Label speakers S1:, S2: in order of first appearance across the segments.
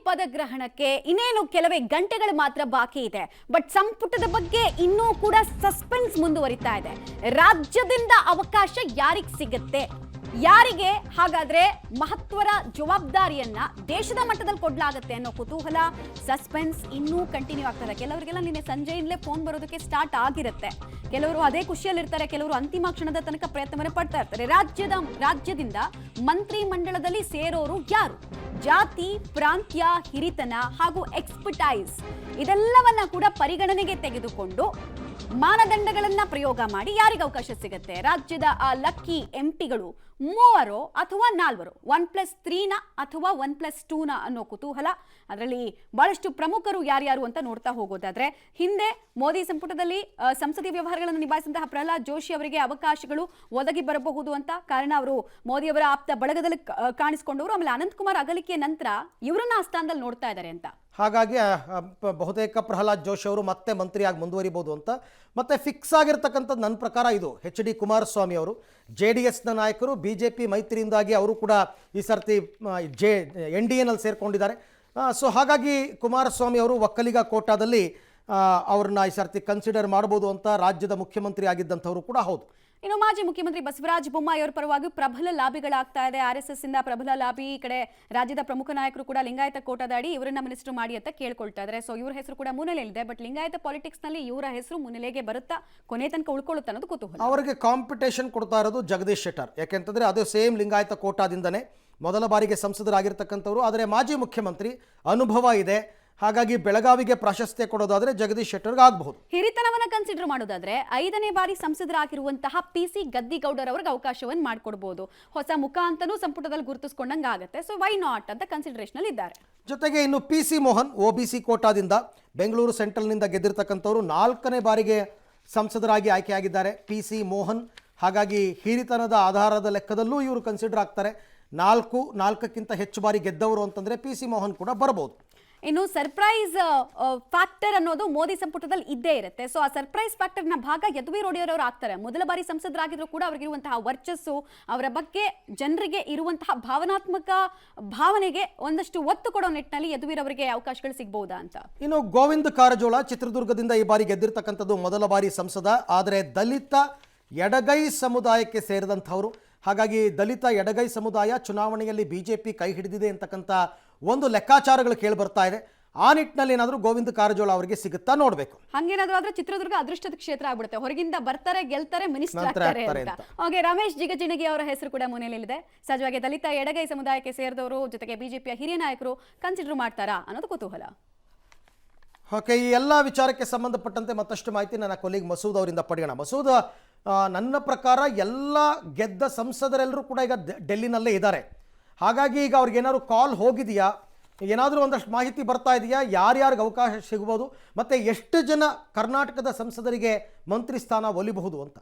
S1: ಪದಗ್ರಹಣಕ್ಕೆ ಇನ್ನೇನು ಕೆಲವೇ ಗಂಟೆಗಳು ಮಾತ್ರ ಬಾಕಿ ಇದೆ. ಬಟ್ ಸಂಪುಟದ ಬಗ್ಗೆ ಇನ್ನೂ ಕೂಡ ಸಸ್ಪೆನ್ಸ್ ಮುಂದುವರಿತಾ ಇದೆ. ರಾಜ್ಯದಿಂದ ಅವಕಾಶ ಯಾರಿಗೆ ಸಿಗುತ್ತೆ, ಯಾರಿಗೆ ಹಾಗಾದ್ರೆ ಮಹತ್ವದ ಜವಾಬ್ದಾರಿಯನ್ನ ದೇಶದ ಮಟ್ಟದಲ್ಲಿ ಕೊಡಲಾಗುತ್ತೆ ಅನ್ನೋ ಕುತೂಹಲ, ಸಸ್ಪೆನ್ಸ್ ಇನ್ನೂ ಕಂಟಿನ್ಯೂ ಆಗ್ತದೆ. ಕೆಲವರಿಗೆಲ್ಲ ನಿನ್ನೆ ಸಂಜೆಯಿಂದಲೇ ಫೋನ್ ಬರೋದಕ್ಕೆ ಸ್ಟಾರ್ಟ್ ಆಗಿರುತ್ತೆ. ಕೆಲವರು ಅದೇ ಖುಷಿಯಲ್ಲಿರ್ತಾರೆ, ಕೆಲವರು ಅಂತಿಮ ಕ್ಷಣದ ತನಕ ಪ್ರಯತ್ನವನ್ನು ಪಡ್ತಾ ಇರ್ತಾರೆ. ರಾಜ್ಯದಿಂದ ಮಂತ್ರಿ ಮಂಡಲದಲ್ಲಿ ಸೇರೋರು ಯಾರು, ಜಾತಿ, ಪ್ರಾಂತ್ಯ, ಹಿರಿತನ ಹಾಗೂ ಎಕ್ಸ್ಪರ್ಟೈಸ್ ಇದೆಲ್ಲವನ್ನ ಕೂಡ ಪರಿಗಣನೆಗೆ ತೆಗೆದುಕೊಂಡು ಮಾನದಂಡಗಳನ್ನ ಪ್ರಯೋಗ ಮಾಡಿ ಯಾರಿಗೆ ಅವಕಾಶ ಸಿಗುತ್ತೆ. ರಾಜ್ಯದ ಆ ಲಕ್ಕಿ ಎಂಪಿಗಳು 3 ಅಥವಾ 4, 1+3 ಅಥವಾ 1+2 ಅನ್ನೋ ಕುತೂಹಲ. ಅದರಲ್ಲಿ ಬಹಳಷ್ಟು ಪ್ರಮುಖರು ಯಾರ್ಯಾರು ಅಂತ ನೋಡ್ತಾ ಹೋಗೋದಾದ್ರೆ, ಹಿಂದೆ ಮೋದಿ ಸಂಪುಟದಲ್ಲಿ ಸಂಸದೀಯ ವ್ಯವಹಾರಗಳನ್ನು ನಿಭಾಯಿಸಿದಂತಹ ಪ್ರಹ್ಲಾದ್ ಜೋಶಿ ಅವರಿಗೆ ಅವಕಾಶಗಳು ಒದಗಿ ಬರಬಹುದು ಅಂತ. ಕಾರಣ ಅವರು ಮೋದಿ ಅವರ ಆಪ್ತ ಬಳಗದಲ್ಲಿ ಕಾಣಿಸಿಕೊಂಡವರು. ಆಮೇಲೆ ಅನಂತಕುಮಾರ್ ಅಗಲಿಕೆ ನಂತರ ಇವರನ್ನ ಆ ಸ್ಥಾನದಲ್ಲಿ ನೋಡ್ತಾ ಇದ್ದಾರೆ ಅಂತ.
S2: ಹಾಗಾಗಿ ಬಹುತೇಕ ಪ್ರಹ್ಲಾದ್ ಜೋಶಿ ಅವರು ಮತ್ತೆ ಮಂತ್ರಿಯಾಗಿ ಮುಂದುವರಿಬಹುದು ಅಂತ. ಮತ್ತೆ ಫಿಕ್ಸ್ ಆಗಿರ್ತಕ್ಕಂಥದ್ದು ನನ್ನ ಪ್ರಕಾರ ಇದು HD ಕುಮಾರಸ್ವಾಮಿ ಅವರು JDSನ ನಾಯಕರು, BJP ಮೈತ್ರಿಯಿಂದಾಗಿ ಅವರು ಕೂಡ ಈ ಸರ್ತಿ NDAನಲ್ಲಿ ಸೇರ್ಕೊಂಡಿದ್ದಾರೆ. ಸೊ ಹಾಗಾಗಿ ಕುಮಾರಸ್ವಾಮಿ ಅವರು ಒಕ್ಕಲಿಗ ಕೋಟಾದಲ್ಲಿ ಅವ್ರನ್ನ ಈ ಸರ್ತಿ ಕನ್ಸಿಡರ್ ಮಾಡ್ಬೋದು ಅಂತ ರಾಜ್ಯದ ಮುಖ್ಯಮಂತ್ರಿ ಆಗಿದ್ದಂಥವರು ಕೂಡ ಹೌದು.
S1: ಇನ್ನು ಮಾಜಿ ಮುಖ್ಯಮಂತ್ರಿ ಬಸವರಾಜ ಬೊಮ್ಮಾಯಿ ಅವರ ಪರವಾಗಿ ಪ್ರಬಲ ಲಾಬಿಗಳಾಗ್ತಾ ಇದೆ. RSS ಇಂದ ಪ್ರಬಲ ಲಾಬಿ, ಈ ಕಡೆ ರಾಜ್ಯದ ಪ್ರಮುಖ ನಾಯಕರು ಕೂಡ ಲಿಂಗಾಯತ ಕೋಟಾದಡಿ ಇವರನ್ನ ಮಿನಿಸ್ಟರ್ ಮಾಡಿ ಅಂತ ಕೇಳ್ಕೊಳ್ತಾ ಇದ್ದಾರೆ. ಸೊ ಇವ್ರ ಹೆಸರು ಕೂಡ ಮುನ್ನೆಲೆಯಲ್ಲಿದೆ. ಬಟ್ ಲಿಂಗಾಯತ ಪಾಲಿಟಿಕ್ಸ್ ನಲ್ಲಿ ಇವರ ಹೆಸರು ಮುನ್ನೆಲೆಗೆ ಬರುತ್ತಾ, ಕೊನೆ ತನಕ ಉಳ್ಕೊಳ್ಳುತ್ತಾ ಅನ್ನೋದು ಕುತೂಹಲ.
S2: ಅವರಿಗೆ ಕಾಂಪಿಟೇಷನ್ ಕೊಡ್ತಾ ಇರೋದು ಜಗದೀಶ್ ಶೆಟ್ಟರ್. ಯಾಕೆಂತಂದ್ರೆ ಅದು ಸೇಮ್ ಲಿಂಗಾಯತ ಕೋಟಾದಿಂದನೇ ಮೊದಲ ಬಾರಿಗೆ ಸಂಸದರಾಗಿರ್ತಕ್ಕಂಥವ್ರು. ಆದರೆ ಮಾಜಿ ಮುಖ್ಯಮಂತ್ರಿ, ಅನುಭವ ಇದೆ. ಹಾಗಾಗಿ ಬೆಳಗಾವಿಗೆ ಪ್ರಾಶಸ್ತ್ಯ ಕೊಡೋದಾದ್ರೆ ಜಗದೀಶ್ ಶೆಟ್ಟರ್ಗೆ ಆಗಬಹುದು.
S1: ಹಿರಿತನವನ್ನ ಕನ್ಸಿಡರ್ ಮಾಡೋದಾದ್ರೆ 5ನೇ ಬಾರಿ ಸಂಸದರಾಗಿರುವಂತಹ PC ಗದ್ದಿಗೌಡರ್ ಅವರಿಗೆ ಅವಕಾಶವನ್ನು ಮಾಡಿಕೊಡಬಹುದು. ಹೊಸ ಮುಖ ಅಂತಾನೂ ಸಂಪುಟದಲ್ಲಿ ಗುರುತಿಸಿಕೊಂಡಂಗೆ ಆಗುತ್ತೆ. ಸೊ ವೈ ನಾಟ್ ಅಂತ ಕನ್ಸಿಡರೇಷನ್ ಅಲ್ಲಿ ಇದ್ದಾರೆ.
S2: ಜೊತೆಗೆ ಇನ್ನು PC ಮೋಹನ್ OBC ಕೋಟಾದಿಂದ ಬೆಂಗಳೂರು ಸೆಂಟ್ರಲ್ನಿಂದ ಗೆದ್ದಿರ್ತಕ್ಕಂಥವ್ರು 4ನೇ ಬಾರಿಗೆ ಸಂಸದರಾಗಿ ಆಯ್ಕೆಯಾಗಿದ್ದಾರೆ PC ಮೋಹನ್. ಹಾಗಾಗಿ ಹಿರಿತನದ ಆಧಾರದ ಲೆಕ್ಕದಲ್ಲೂ ಇವರು ಕನ್ಸಿಡರ್ ಆಗ್ತಾರೆ. 4ಕ್ಕಿಂತ ಹೆಚ್ಚು ಬಾರಿ ಗೆದ್ದವರು ಅಂತಂದ್ರೆ PC ಮೋಹನ್ ಕೂಡ ಬರಬಹುದು.
S1: ಇನ್ನು ಸರ್ಪ್ರೈಸ್ ಫ್ಯಾಕ್ಟರ್ ಅನ್ನೋದು ಮೋದಿ ಸಂಪುಟದಲ್ಲಿ ಇದ್ದೇ ಇರುತ್ತೆ. ಸೊ ಆ ಸರ್ಪ್ರೈಸ್ ಫ್ಯಾಕ್ಟರ್ನ ಭಾಗ ಯದುವೀರ್ ಒಡೆಯರ್ ಅವರು ಆಗ್ತಾರೆ. ಮೊದಲ ಬಾರಿ ಸಂಸದರಾಗಿದ್ರು ಕೂಡ ಅವರಿಗಿರುವಂತಹ ವರ್ಚಸ್ಸು, ಅವರ ಬಗ್ಗೆ ಜನರಿಗೆ ಇರುವಂತಹ ಭಾವನಾತ್ಮಕ ಭಾವನೆಗೆ ಒಂದಷ್ಟು ಒತ್ತು ಕೊಡೋ ನಿಟ್ಟಿನಲ್ಲಿ ಯದುವೀರ್ ಅವರಿಗೆ ಅವಕಾಶಗಳು ಸಿಗಬಹುದಾ ಅಂತ.
S2: ಇನ್ನು ಗೋವಿಂದ ಕಾರಜೋಳ ಚಿತ್ರದುರ್ಗದಿಂದ ಈ ಬಾರಿ ಗೆದ್ದಿರ್ತಕ್ಕಂಥದ್ದು ಮೊದಲ ಬಾರಿ ಸಂಸದ. ಆದರೆ ದಲಿತ ಎಡಗೈ ಸಮುದಾಯಕ್ಕೆ ಸೇರಿದಂಥವರು. ಹಾಗಾಗಿ ದಲಿತ ಎಡಗೈ ಸಮುದಾಯ ಚುನಾವಣೆಯಲ್ಲಿ BJP ಕೈ ಹಿಡಿದಿದೆ ಅಂತಕ್ಕಂಥ ಒಂದು ಲೆಕ್ಕಾಚಾರಗಳು ಕೇಳಿ ಬರ್ತಾ ಇದೆ. ಆ ನಿಟ್ಟಿನಲ್ಲಿ ಏನಾದರೂ ಗೋವಿಂದ ಕಾರಜೋಳ ಅವರಿಗೆ ಸಿಗುತ್ತಾ ನೋಡಬೇಕು.
S1: ಹಂಗೇನಾದ್ರೂ ಆದ್ರೆ ಚಿತ್ರದುರ್ಗ ಅದೃಷ್ಟದ ಕ್ಷೇತ್ರ ಆಗ್ಬಿಡುತ್ತೆ. ಹೊರಗಿಂದ ಬರ್ತಾರೆ, ಗೆಲ್ತಾರೆ, ಮಿನಿಸ್ಟರ್ ಆಗ್ತಾರೆ ಅಂತ. ಹಾಗೆ ರಮೇಶ್ ಜಿಗಜಿಣಗಿ ಅವರ ಹೆಸರು ಕೂಡ ಮುನ್ನೆಲೆಯಲ್ಲಿದೆ. ಸಹಜವಾಗಿ ದಲಿತ ಎಡಗೈ ಸಮುದಾಯಕ್ಕೆ ಸೇರಿದವರು, ಜೊತೆಗೆ BJPಯ ಹಿರಿಯ ನಾಯಕರು ಕನ್ಸಿಡರ್ ಮಾಡ್ತಾರಾ ಅನ್ನೋದು ಕುತೂಹಲ.
S2: ಓಕೆ, ಈ ಎಲ್ಲ ವಿಚಾರಕ್ಕೆ ಸಂಬಂಧಪಟ್ಟಂತೆ ಮತ್ತಷ್ಟು ಮಾಹಿತಿ ನನ್ನ ಕೊಲೀಗ್ ಮಸೂದ್ ಅವರಿಂದ ಪಡೆಯೋಣ. ಮಸೂದ್, ನನ್ನ ಪ್ರಕಾರ ಎಲ್ಲ ಗೆದ್ದ ಸಂಸದರೆಲ್ಲರೂ ಕೂಡ ಈಗ ಡೆಲ್ಲಿನಲ್ಲೇ ಇದ್ದಾರೆ. ಹಾಗಾಗಿ ಈಗ ಅವ್ರಿಗೇನಾದ್ರು ಕಾಲ್ ಹೋಗಿದೆಯಾ, ಏನಾದರೂ ಒಂದಷ್ಟು ಮಾಹಿತಿ ಬರ್ತಾ ಇದೆಯಾ, ಯಾರ್ಯಾರಿಗೆ ಅವಕಾಶ ಸಿಗ್ಬೋದು, ಮತ್ತು ಎಷ್ಟು ಜನ ಕರ್ನಾಟಕದ ಸಂಸದರಿಗೆ ಮಂತ್ರಿ ಸ್ಥಾನ ಒಲಿಬಹುದು ಅಂತ?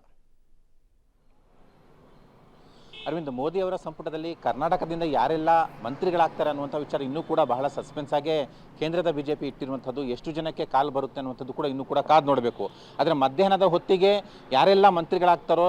S3: ಅರವಿಂದ್, ಮೋದಿ ಅವರ ಸಂಪುಟದಲ್ಲಿ ಕರ್ನಾಟಕದಿಂದ ಯಾರೆಲ್ಲ ಮಂತ್ರಿಗಳಾಗ್ತಾರೆ ಅನ್ನುವಂಥ ವಿಚಾರ ಇನ್ನೂ ಕೂಡ ಬಹಳ ಸಸ್ಪೆನ್ಸ್ ಆಗಿ ಕೇಂದ್ರದ BJP ಇಟ್ಟಿರುವಂಥದ್ದು. ಎಷ್ಟು ಜನಕ್ಕೆ ಕಾಲ್ ಬರುತ್ತೆ ಅನ್ನುವಂಥದ್ದು ಕೂಡ ಇನ್ನೂ ಕೂಡ ಕಾದು ನೋಡಬೇಕು. ಆದರೆ ಮಧ್ಯಾಹ್ನದ ಹೊತ್ತಿಗೆ ಯಾರೆಲ್ಲ ಮಂತ್ರಿಗಳಾಗ್ತಾರೋ,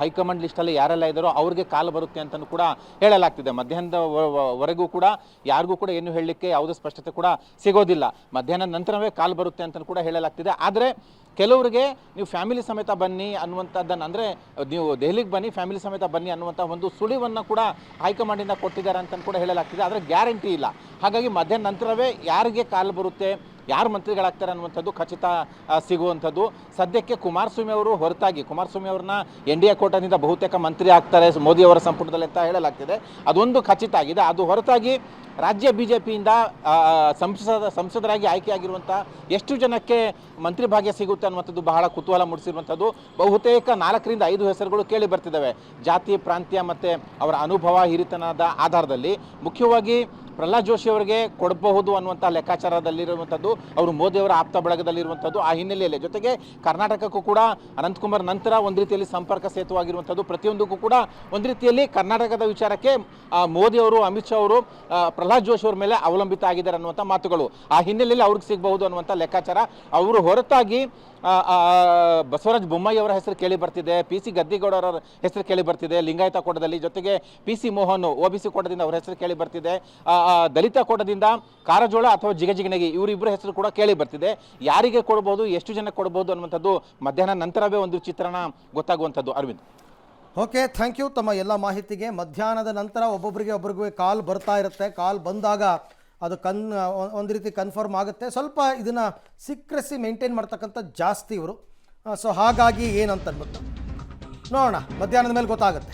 S3: ಹೈಕಮಾಂಡ್ ಲಿಸ್ಟಲ್ಲಿ ಯಾರೆಲ್ಲ ಇದ್ದಾರೋ ಅವ್ರಿಗೆ ಕಾಲ್ ಬರುತ್ತೆ ಅಂತಲೂ ಕೂಡ ಹೇಳಲಾಗ್ತಿದೆ. ಮಧ್ಯಾಹ್ನದವರೆಗೂ ಕೂಡ ಯಾರಿಗೂ ಕೂಡ ಏನು ಹೇಳಲಿಕ್ಕೆ ಯಾವುದೇ ಸ್ಪಷ್ಟತೆ ಕೂಡ ಸಿಗೋದಿಲ್ಲ. ಮಧ್ಯಾಹ್ನದ ನಂತರವೇ ಕಾಲ್ ಬರುತ್ತೆ ಅಂತಲೂ ಕೂಡ ಹೇಳಲಾಗ್ತಿದೆ. ಆದರೆ ಕೆಲವರಿಗೆ ನೀವು ಫ್ಯಾಮಿಲಿ ಸಮೇತ ಬನ್ನಿ ಅನ್ನುವಂಥದ್ದನ್ನು, ಅಂದರೆ ನೀವು ದೆಹಲಿಗೆ ಬನ್ನಿ, ಫ್ಯಾಮಿಲಿ ಸಮೇತ ಬನ್ನಿ ಅನ್ನುವಂಥ ಒಂದು ಸುಳಿವನ್ನು ಕೂಡ ಹೈಕಮಾಂಡಿಂದ ಕೊಟ್ಟಿದ್ದಾರೆ ಅಂತ ಕೂಡ ಹೇಳಲಾಗ್ತಿದೆ. ಆದರೆ ಗ್ಯಾರಂಟಿ ಇಲ್ಲ. ಹಾಗಾಗಿ ಮಧ್ಯಾಹ್ನ ನಂತರವೇ ಯಾರಿಗೆ ಕಾಲ್ ಬರುತ್ತೆ, ಯಾರು ಮಂತ್ರಿಗಳಾಗ್ತಾರೆ ಅನ್ನುವಂಥದ್ದು ಖಚಿತ ಸಿಗುವಂಥದ್ದು. ಸದ್ಯಕ್ಕೆ ಕುಮಾರಸ್ವಾಮಿ ಅವರು ಹೊರತಾಗಿ, ಕುಮಾರಸ್ವಾಮಿ ಅವ್ರನ್ನ NDA ಕೋಟಾದಿಂದ ಬಹುತೇಕ ಮಂತ್ರಿ ಆಗ್ತಾರೆ ಮೋದಿ ಅವರ ಸಂಪುಟದಲ್ಲಿ ಅಂತ ಹೇಳಲಾಗ್ತಿದೆ. ಅದೊಂದು ಖಚಿತ ಆಗಿದೆ. ಅದು ಹೊರತಾಗಿ ರಾಜ್ಯ BJPಯಿಂದ ಸಂಸದರಾಗಿ ಆಯ್ಕೆಯಾಗಿರುವಂಥ ಎಷ್ಟು ಜನಕ್ಕೆ ಮಂತ್ರಿ ಭಾಗ್ಯ ಸಿಗುತ್ತೆ ಅನ್ನುವಂಥದ್ದು ಬಹಳ ಕುತೂಹಲ ಮೂಡಿಸಿರುವಂಥದ್ದು. ಬಹುತೇಕ 4ರಿಂದ 5 ಹೆಸರುಗಳು ಕೇಳಿ ಬರ್ತಿದ್ದಾವೆ. ಜಾತಿ, ಪ್ರಾಂತ್ಯ ಮತ್ತು ಅವರ ಅನುಭವ, ಹಿರಿತನದ ಆಧಾರದಲ್ಲಿ ಮುಖ್ಯವಾಗಿ ಪ್ರಹ್ಲಾದ್ ಜೋಶಿ ಅವರಿಗೆ ಕೊಡಬಹುದು ಅನ್ನುವಂಥ ಲೆಕ್ಕಾಚಾರದಲ್ಲಿರುವಂಥದ್ದು. ಅವರು ಮೋದಿ ಅವರ ಆಪ್ತ ಬಳಗದಲ್ಲಿರುವಂಥದ್ದು. ಆ ಹಿನ್ನೆಲೆಯಲ್ಲಿ ಜೊತೆಗೆ ಕರ್ನಾಟಕಕ್ಕೂ ಕೂಡ ಅನಂತಕುಮಾರ್ ನಂತರ ಒಂದು ರೀತಿಯಲ್ಲಿ ಸಂಪರ್ಕ ಸೇತುವಾಗಿರುವಂಥದ್ದು. ಪ್ರತಿಯೊಂದಕ್ಕೂ ಕೂಡ ಒಂದು ರೀತಿಯಲ್ಲಿ ಕರ್ನಾಟಕದ ವಿಚಾರಕ್ಕೆ ಮೋದಿ ಅವರು, ಅಮಿತ್ ಶಾ ಅವರು ಪ್ರಹ್ಲಾದ್ ಜೋಶಿ ಅವರ ಮೇಲೆ ಅವಲಂಬಿತ ಆಗಿದ್ದಾರೆ ಅನ್ನುವಂಥ ಮಾತುಗಳು. ಆ ಹಿನ್ನೆಲೆಯಲ್ಲಿ ಅವ್ರಿಗೆ ಸಿಗಬಹುದು ಅನ್ನುವಂಥ ಲೆಕ್ಕಾಚಾರ. ಅವರು ಹೊರತಾಗಿ ಬಸವರಾಜ ಬೊಮ್ಮಾಯಿ ಅವರ ಹೆಸರು ಕೇಳಿ ಬರ್ತಿದೆ, PC ಗದ್ದಿಗೌಡರ ಹೆಸರು ಕೇಳಿ ಬರ್ತಿದೆ ಲಿಂಗಾಯತ ಕೋಟದಲ್ಲಿ. ಜೊತೆಗೆ PC ಮೋಹನ್ OBC ಕೋಟದಿಂದ ಅವರ ಹೆಸರು ಕೇಳಿ ಬರ್ತಿದೆ. ದಲಿತ ಕೋಟದಿಂದ ಕಾರಜೋಳ ಅಥವಾ ಜಿಗಜಿಗನಗಿ ಇವರಿಬ್ಬರ ಹೆಸರು ಕೂಡ ಕೇಳಿ ಬರ್ತಿದೆ. ಯಾರಿಗೆ ಕೊಡ್ಬೋದು, ಎಷ್ಟು ಜನ ಕೊಡ್ಬೋದು ಅನ್ನುವಂಥದ್ದು ಮಧ್ಯಾಹ್ನ ನಂತರವೇ ಒಂದು ಚಿತ್ರಣ ಗೊತ್ತಾಗುವಂಥದ್ದು. ಅರವಿಂದ್,
S2: ಓಕೆ, ಥ್ಯಾಂಕ್ ಯು ತಮ್ಮ ಎಲ್ಲ ಮಾಹಿತಿಗೆ. ಮಧ್ಯಾಹ್ನದ ನಂತರ ಒಬ್ಬೊಬ್ಬರಿಗೆ ಕಾಲ್ ಬರ್ತಾ ಇರುತ್ತೆ. ಕಾಲ್ ಬಂದಾಗ ಅದು ಒಂದು ರೀತಿ ಕನ್ಫರ್ಮ್ ಆಗುತ್ತೆ. ಸ್ವಲ್ಪ ಇದನ್ನು ಸೀಕ್ರೆಸಿ ಮೇಂಟೈನ್ ಮಾಡ್ತಕ್ಕಂಥ ಜಾಸ್ತಿ ಇವರು. ಸೊ ಹಾಗಾಗಿ ಏನಂತ ಅಂದ್ಬಿಟ್ಟು ನೋಡೋಣ, ಮಧ್ಯಾಹ್ನದ ಮೇಲೆ ಗೊತ್ತಾಗುತ್ತೆ.